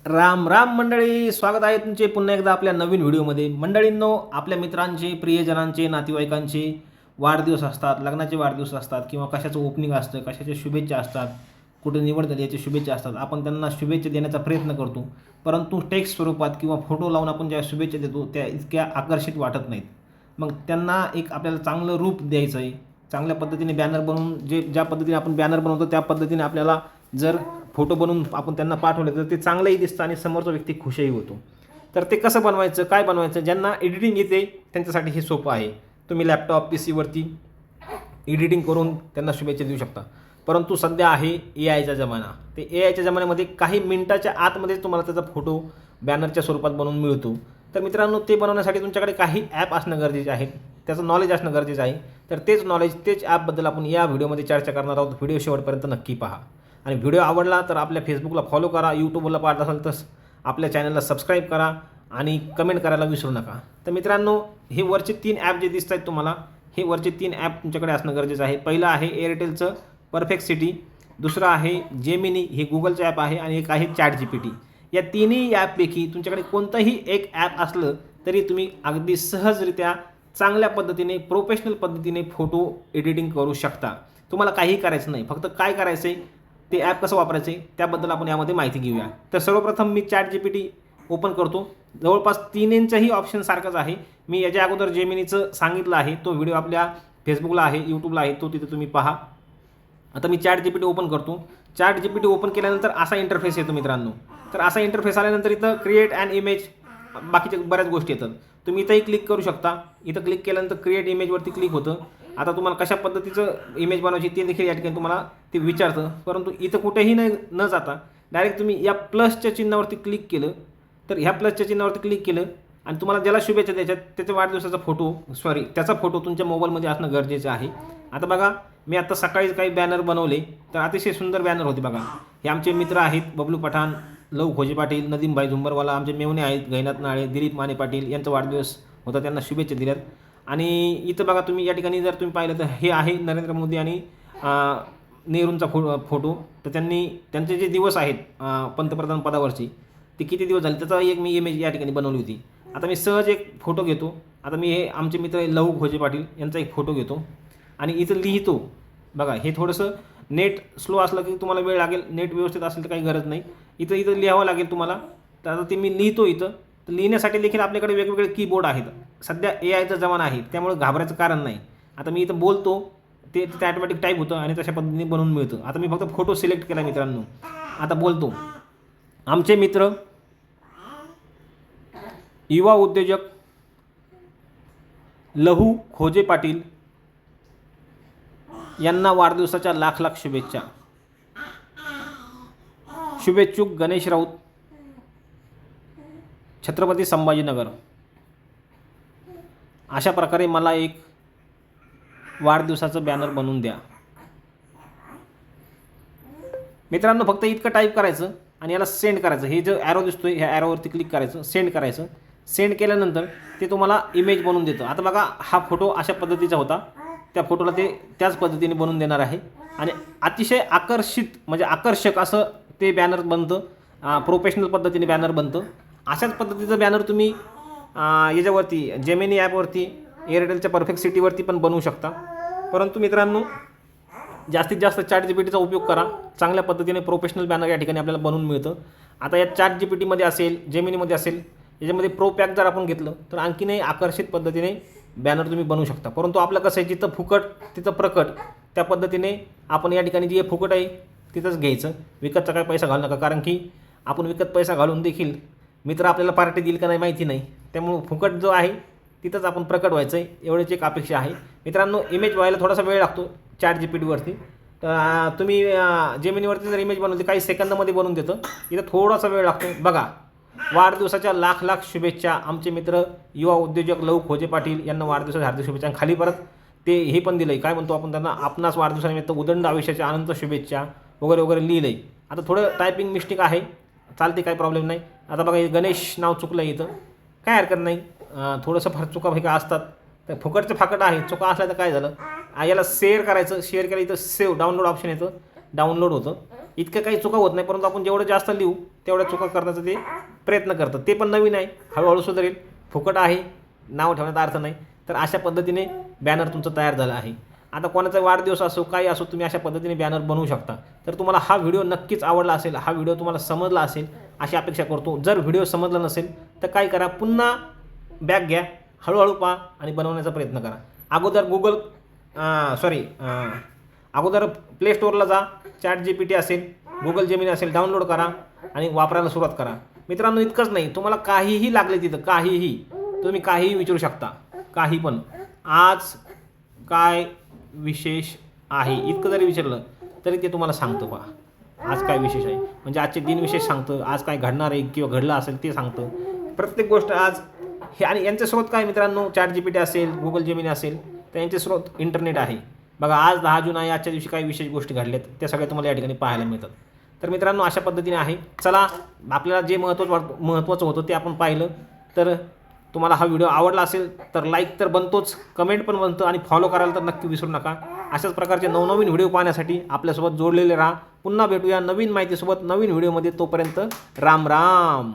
राम राम मंडळी, स्वागत आहे तुमचे पुन्हा एकदा आपल्या नवीन व्हिडिओमध्ये. मंडळींनो, आपल्या मित्रांचे, प्रियजनांचे, नातेवाईकांचे वाढदिवस असतात, लग्नाचे वाढदिवस असतात किंवा कशाचं ओपनिंग असतं, कशाच्या शुभेच्छा असतात, कुठे निवड झाली याच्या शुभेच्छा असतात. आपण त्यांना शुभेच्छा देण्याचा प्रयत्न करतो, परंतु टेक्स्ट स्वरूपात किंवा फोटो लावून आपण ज्या शुभेच्छा देतो त्या इतक्या आकर्षित वाटत नाहीत. मग त्यांना एक आपल्याला चांगलं रूप द्यायचं आहे. चांगल्या पद्धतीने बॅनर बनवून ज्या पद्धतीने आपण बॅनर बनवतो त्या पद्धतीने आपल्याला जर फोटो बनवून आपण त्यांना पाठवले तर ते चांगलंही दिसतं आणि समोरचा व्यक्ती खुशही होतो. तर ते कसं बनवायचं, काय बनवायचं, ज्यांना एडिटिंग येते त्यांच्यासाठी हे सोपं आहे. तुम्ही लॅपटॉप PC वरती एडिटिंग करून त्यांना शुभेच्छा देऊ शकता. परंतु सध्या आहे AIचा जमाना. ते AIच्या जमान्यामध्ये काही मिनिटाच्या आतमध्येच तुम्हाला त्याचा फोटो बॅनरच्या स्वरूपात बनवून मिळतो. तर मित्रांनो, ते बनवण्यासाठी तुमच्याकडे काही ॲप असणं गरजेचे आहे, त्याचं नॉलेज असणं गरजेचं आहे. तर तेच नॉलेज, तेच ॲपबद्दल आपण या व्हिडिओमध्ये चर्चा करणार आहोत. व्हिडिओ शेवटपर्यंत नक्की पहा. आणि व्हिडिओ आवडला तर आपल्या फेसबुकला फॉलो करा, यूट्यूबला पाहत असाल तर आपल्या चॅनलला सबस्क्राईब करा आणि कमेंट करायला विसरू नका. तर मित्रांनो, हे वरचे 3 ॲप जे दिसत आहेत तुम्हाला, हे वरचे 3 ॲप तुमच्याकडे असणं गरजेचं आहे. पहिलं आहे एअरटेलचं परफेक्सिटी, दुसरं आहे जेमिनी, हे गुगलचं ॲप आहे, आणि एक आहे ChatGPT. या तिन्ही ॲपपैकी तुमच्याकडे कोणतंही एक ॲप असलं तरी तुम्ही अगदी सहजरित्या चांगल्या पद्धतीने, प्रोफेशनल पद्धतीने फोटो एडिटिंग करू शकता. तुम्हाला काहीही करायचं नाही, फक्त काय करायचं आहे, ते ॲप कसं वापरायचं आहे त्याबद्दल आपण यामध्ये माहिती घेऊया. तर सर्वप्रथम मी ChatGPT ओपन करतो. जवळपास तिन्हींचंही ऑप्शन सारखंच आहे. मी याच्या अगोदर जेमिनीचं सांगितलं आहे, तो व्हिडिओ आपल्या फेसबुकला आहे, यूट्यूबला आहे, तो तिथे तुम्ही पहा. आता मी ChatGPT ओपन करतो. ChatGPT ओपन केल्यानंतर असा इंटरफेस येतो मित्रांनो. तर असा इंटरफेस आल्यानंतर इथं क्रिएट ॲन इमेज, बाकीच्या बऱ्याच गोष्टी येतात. तुम्ही इथंही क्लिक करू शकता. इथं क्लिक केल्यानंतर क्रिएट इमेजवरती क्लिक होतं. आता तुम्हाला कशा पद्धतीचं इमेज बनवायची ते देखील या ठिकाणी तुम्हाला ते विचारतं. परंतु इथं कुठेही न जाता डायरेक्ट तुम्ही या प्लसच्या चिन्हावरती क्लिक केलं, तर ह्या प्लसच्या चिन्हावरती क्लिक केलं आणि तुम्हाला ज्याला शुभेच्छा द्यायच्यात त्याच्या वाढदिवसाचा त्याचा फोटो तुमच्या मोबाईलमध्ये असणं गरजेचं आहे. आता बघा, मी आता सकाळी काही बॅनर बनवले तर अतिशय सुंदर बॅनर होते बघा. हे आमचे मित्र आहेत, बबलू पठाण, लव खोजे पाटील, नदीमभाई झुंबरवाला, आमचे मेवणे आहेत, गैनाथ नाळे, दिलीप माने पाटील, यांचा वाढदिवस होता, त्यांना शुभेच्छा दिल्यात. आणि इथं बघा, तुम्ही या ठिकाणी जर तुम्ही पाहिलं तर हे आहे नरेंद्र मोदी आणि नेहरूंचा फोटो. तर त्यांचे जे दिवस आहेत पंतप्रधान पदावरचे, ते किती दिवस झाले त्याचा एक मी इमेज या ठिकाणी बनवली होती. आता मी सहज एक फोटो घेतो. आता मी हे आमचे मित्र लहू खोजे पाटील यांचा एक फोटो घेतो आणि इथं लिहितो. बघा, हे थोडंसं नेट स्लो असलं की तुम्हाला वेळ लागेल, नेट व्यवस्थित असेल तर काही गरज नाही. इथं लिहावं लागेल तुम्हाला. तर आता ते मी लिहितो इथं. तर लिहिण्यासाठी देखील आपल्याकडे वेगवेगळे कीबोर्ड आहेत. सध्या AIचा जमाना आहे, त्यामुळे घाबरायचं कारण नाही. आता मी इथं बोलतो, ते तिथं ॲटोमॅटिक टाईप होतं आणि तशा पद्धतीने बनवून मिळतं. आता मी फक्त फोटो सिलेक्ट केला मित्रांनो. आता बोलतो. आमचे मित्र, युवा उद्योजक लहू खोजे पाटील यांना वाढदिवसाच्या लाख लाख शुभेच्छा. शुभेच्छुक गणेश राऊत, छत्रपती संभाजीनगर. अशा प्रकारे मला एक वाढदिवसाचं बॅनर बनवून द्या. मित्रांनो, फक्त इतकं टाईप करायचं आणि याला सेंड करायचं. हे जो ॲरो दिसतोय, ह्या ॲरोवरती क्लिक करायचं, सेंड करायचं. सेंड केल्यानंतर ते तुम्हाला इमेज बनवून देतं. आता बघा, हा फोटो अशा पद्धतीचा होता, त्या फोटोला ते त्याच पद्धतीने बनवून देणार आहे आणि अतिशय आकर्षक असं ते बॅनर बनतं. प्रोफेशनल पद्धतीने बॅनर बनतं. अशाच पद्धतीचं बॅनर तुम्ही याच्यावरती जेमिनी ॲपवरती, एअरटेलच्या परफेक्सिटीवरती पण बनवू शकता. परंतु मित्रांनो, जास्तीत जास्त ChatGPTचा उपयोग करा. चांगल्या पद्धतीने प्रोफेशनल बॅनर या ठिकाणी आपल्याला बनवून मिळतं. आता या ChatGPTमध्ये असेल, जेमिनीमध्ये असेल, याच्यामध्ये प्रो पॅक जर आपण घेतलं तर आणखीनही आकर्षित पद्धतीने बॅनर तुम्ही बनवू शकता. परंतु आपलं कसं आहे, जिथं फुकट तिथं प्रकट, त्या पद्धतीने आपण या ठिकाणी जे फुकट आहे तिथंच घ्यायचं. विकतचा काय पैसा घालू नका, कारण की आपण विकत पैसा घालून देखील मित्र आपल्याला पार्टी देईल का नाही माहिती नाही. त्यामुळं फुकट जो आहे तिथंच आपण प्रकट व्हायचं आहे, एवढीच एक अपेक्षा आहे. मित्रांनो, इमेज व्हायला थोडासा वेळ लागतो ChatGPTवरती. तर तुम्ही जेमिनीवरती जर इमेज बनवली काही सेकंदामध्ये बनवून देतं. इथं थोडासा वेळ लागतो. बघा, वाढदिवसाच्या लाख लाख शुभेच्छा. आमचे मित्र युवा उद्योजक लहू खोजे पाटील यांना वाढदिवसाच्या हार्दिक शुभेच्छा. आणि खाली परत ते हे पण दिलं आहे, काय म्हणतो आपण त्यांना, आपणास वाढदिवसानिमित्त उदंड आयुष्याच्या अनंत शुभेच्छा वगैरे वगैरे लिहिलं आहे. आता थोडं टायपिंग मिस्टेक आहे, चालते, काही प्रॉब्लेम नाही. आता बघा, गणेश नाव चुकलं आहे इथं, काय हरकत नाही. थोडंसं फार चुका भाई का असतात, तर फुकटचं फाकट आहे. चुका असल्या तर काय झालं, याला शेअर करायचं. शेअर केलं, इथं सेव्ह डाउनलोड ऑप्शन येतं, डाउनलोड होतं. इतकं काही चुका होत नाही, परंतु आपण जेवढं जास्त लिहू तेवढ्या चुका करण्याचा ते प्रयत्न करतात. ते पण नवीन आहे, हळूहळू सुधारेल. फुकट आहे, नाव ठेवण्याचा अर्थ नाही. तर अशा पद्धतीने बॅनर तुमचं तयार झालं आहे. आता कोणाचा वाढदिवस असो काही असो, तुम्ही अशा पद्धतीने बॅनर बनवू शकता. तर तुम्हाला हा व्हिडिओ नक्कीच आवडला असेल, हा व्हिडिओ तुम्हाला समजला असेल अशी अपेक्षा करतो. जर व्हिडिओ समजला नसेल तर काय करा, पुन्हा बॅक घ्या, हळूहळू पहा आणि बनवण्याचा प्रयत्न करा. अगोदर प्ले स्टोअरला जा, ChatGPT असेल, गुगल जेमिनी असेल, डाउनलोड करा आणि वापरायला सुरुवात करा. मित्रांनो, इतकंच नाही, तुम्हाला काहीही लागले तिथं, काहीही तुम्ही काहीही विचारू शकता, काही पण. आज काय विशेष आहे इतकं जरी विचारलं तरी ते तुम्हाला सांगतं. पहा आज काय विशेष आहे म्हणजे आजचे दिन विशेष सांगतं, आज काय घडणार आहे किंवा घडलं असेल ते सांगतं. प्रत्येक गोष्ट आज हे. आणि यांचे स्रोत काय मित्रांनो, ChatGPT असेल, गुगल जेमिनी असेल, तर यांचे स्रोत इंटरनेट आहे. बघा आज 10 जून आहे, आजच्या दिवशी काही विशेष गोष्टी घडल्यात त्या सगळ्या तुम्हाला या ठिकाणी पाहायला मिळतात. तर मित्रांनो, अशा पद्धतीने आहे. चला, आपल्याला जे महत्त्वाचं होतं ते आपण पाहिलं. तर तुम्हाला हा व्हिडिओ आवडला असेल तर लाईक तर बनतोच, कमेंट पण बनतं आणि फॉलो करायला तर नक्की विसरू नका. अशाच प्रकारचे नवनवीन व्हिडिओ पाहण्यासाठी आपल्यासोबत जोडलेले राहा. पुन्हा भेटूया नवीन माहितीसोबत नवीन व्हिडिओमध्ये. तोपर्यंत राम राम.